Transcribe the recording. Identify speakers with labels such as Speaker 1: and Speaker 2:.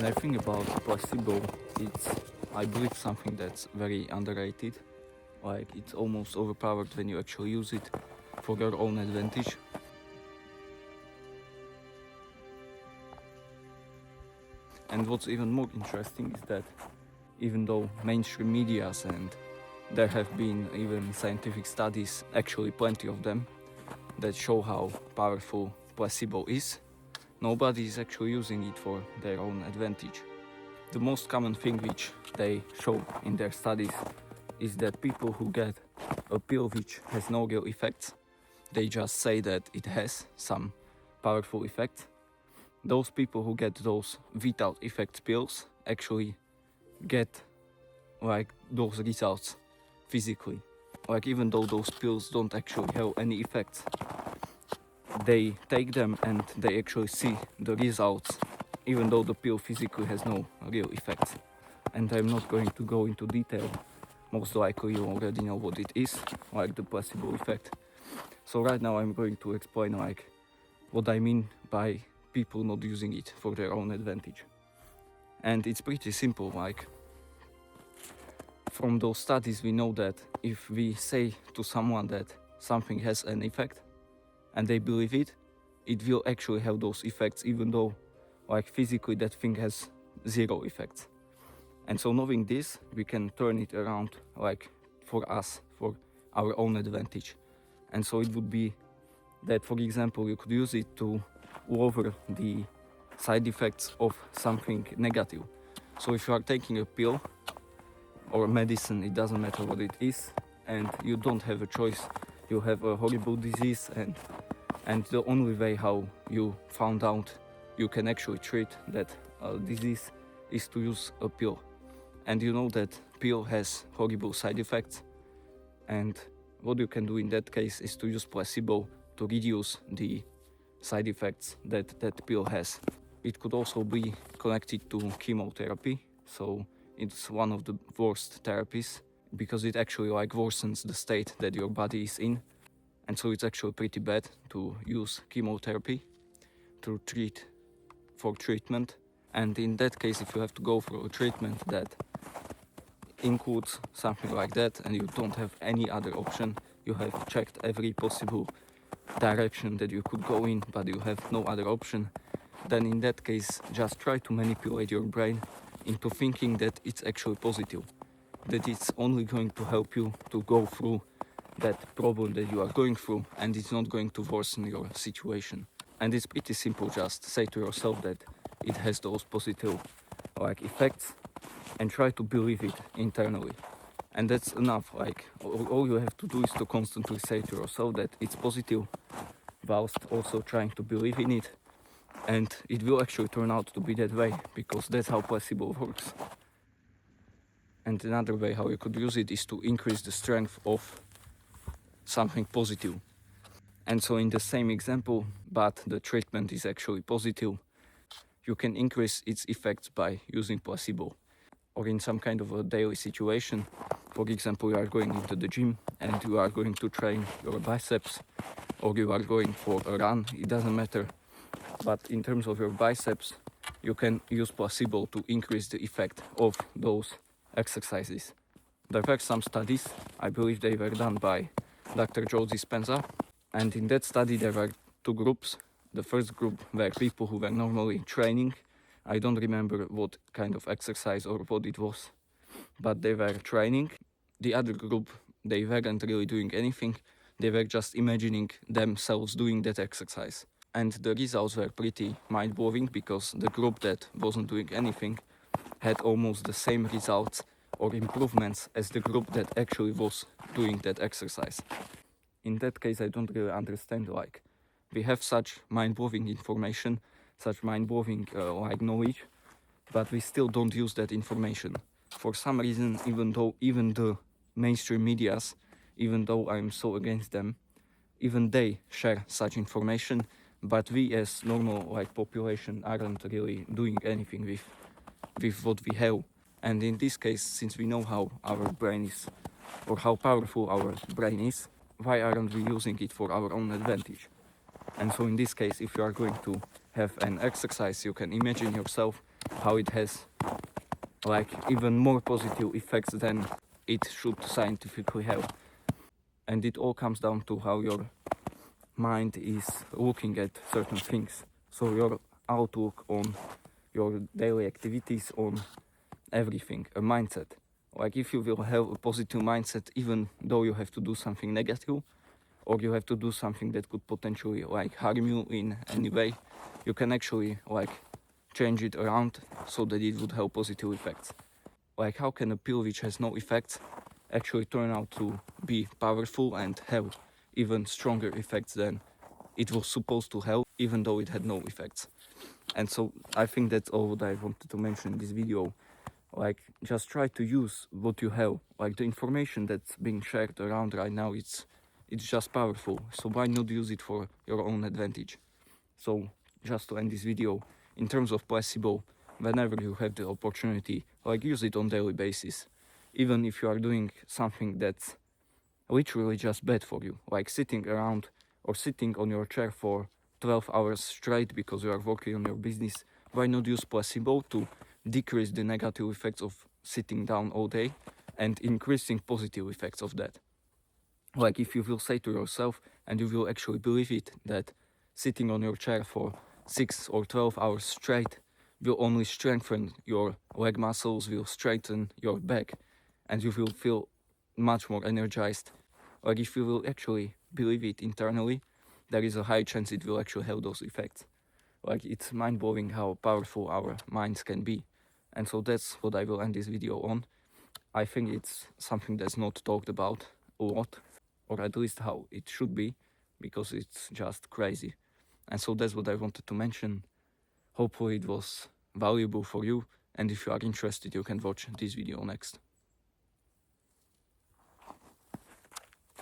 Speaker 1: When I think about placebo, it's, I believe, something that's very underrated. Like, it's almost overpowered when you actually use it for your own advantage. And what's even more interesting is that even though mainstream medias, and there have been even scientific studies, actually plenty of them, that show how powerful placebo is, nobody is actually using it for their own advantage. The most common thing which they show in their studies is that people who get a pill which has no real effects, they just say that it has some powerful effect. Those people who get those without effect pills actually get like those results physically. Like, even though those pills don't actually have any effects, they take them and they actually see the results, even though the pill physically has no real effects. And I'm not going to go into detail. Most likely you already know what it is, like the placebo effect. So right now I'm going to explain like what I mean by people not using it for their own advantage. And it's pretty simple. Like, from those studies we know that if we say to someone that something has an effect and they believe it, it will actually have those effects, even though like physically that thing has zero effects. And so knowing this, we can turn it around like for us, for our own advantage. And so it would be that, for example, you could use it to lower the side effects of something negative. So if you are taking a pill or medicine, it doesn't matter what it is, and you don't have a choice, you have a horrible disease, and the only way how you found out you can actually treat that disease is to use a pill. And you know that pill has horrible side effects, and what you can do in that case is to use placebo to reduce the side effects that that pill has. It could also be connected to chemotherapy, so it's one of the worst therapies because it actually like worsens the state that your body is in. And so it's actually pretty bad to use chemotherapy to for treatment. And in that case, if you have to go for a treatment that includes something like that and you don't have any other option, you have checked every possible direction that you could go in, but you have no other option, then in that case just try to manipulate your brain into thinking that it's actually positive, that it's only going to help you to go through that problem that you are going through, and it's not going to worsen your situation. And it's pretty simple, just say to yourself that it has those positive like effects and try to believe it internally. And that's enough. Like, all you have to do is to constantly say to yourself that it's positive, whilst also trying to believe in it. And it will actually turn out to be that way, because that's how placebo works. And another way how you could use it is to increase the strength of something positive. And so in the same example, but the treatment is actually positive, you can increase its effects by using placebo. Or in some kind of a daily situation, for example, you are going into the gym and you are going to train your biceps, or you are going for a run, it doesn't matter. But in terms of your biceps, you can use placebo to increase the effect of those exercises. There were some studies, I believe they were done by Dr. Dispenza, and in that study there were two groups. The first group were people who were normally training. I don't remember what kind of exercise or what it was, but they were training. The other group, they weren't really doing anything. They were just imagining themselves doing that exercise. And the results were pretty mind-blowing, because the group that wasn't doing anything had almost the same results or improvements as the group that actually was doing that exercise. In that case, I don't really understand, like, we have such mind-blowing information, such mind-blowing like knowledge, but we still don't use that information. For some reason, even the mainstream medias, even though I'm so against them, even they share such information, but we as normal like population aren't really doing anything with what we have. And in this case, since we know how our brain is, or how powerful our brain is, why aren't we using it for our own advantage? And so in this case, if you are going to have an exercise, you can imagine yourself how it has like even more positive effects than it should scientifically have. And it all comes down to how your mind is looking at certain things. So your outlook on your daily activities, on everything, a mindset. Like if you will have a positive mindset, even though you have to do something negative, or you have to do something that could potentially like harm you in any way, you can actually like change it around so that it would have positive effects. Like how can a pill which has no effects actually turn out to be powerful and have even stronger effects than it was supposed to have, even though it had no effects? And so I think that's all what I wanted to mention in this video. Like just try to use what you have. Like the information that's being shared around right now, it's just powerful, so why not use it for your own advantage? So just to end this video, in terms of placebo, whenever you have the opportunity, like use it on daily basis. Even if you are doing something that's literally just bad for you, like sitting around or sitting on your chair for 12 hours straight because you are working on your business, why not use placebo to decrease the negative effects of sitting down all day and increasing positive effects of that? Like if you will say to yourself, and you will actually believe it, that sitting on your chair for 6 or 12 hours straight will only strengthen your leg muscles, will straighten your back, and you will feel much more energized. Like if you will actually believe it internally, there is a high chance it will actually have those effects. Like it's mind-blowing how powerful our minds can be. And so that's what I will end this video on. I think it's something that's not talked about a lot, or at least how it should be, because it's just crazy. And so that's what I wanted to mention. Hopefully it was valuable for you, and if you are interested, you can watch this video next.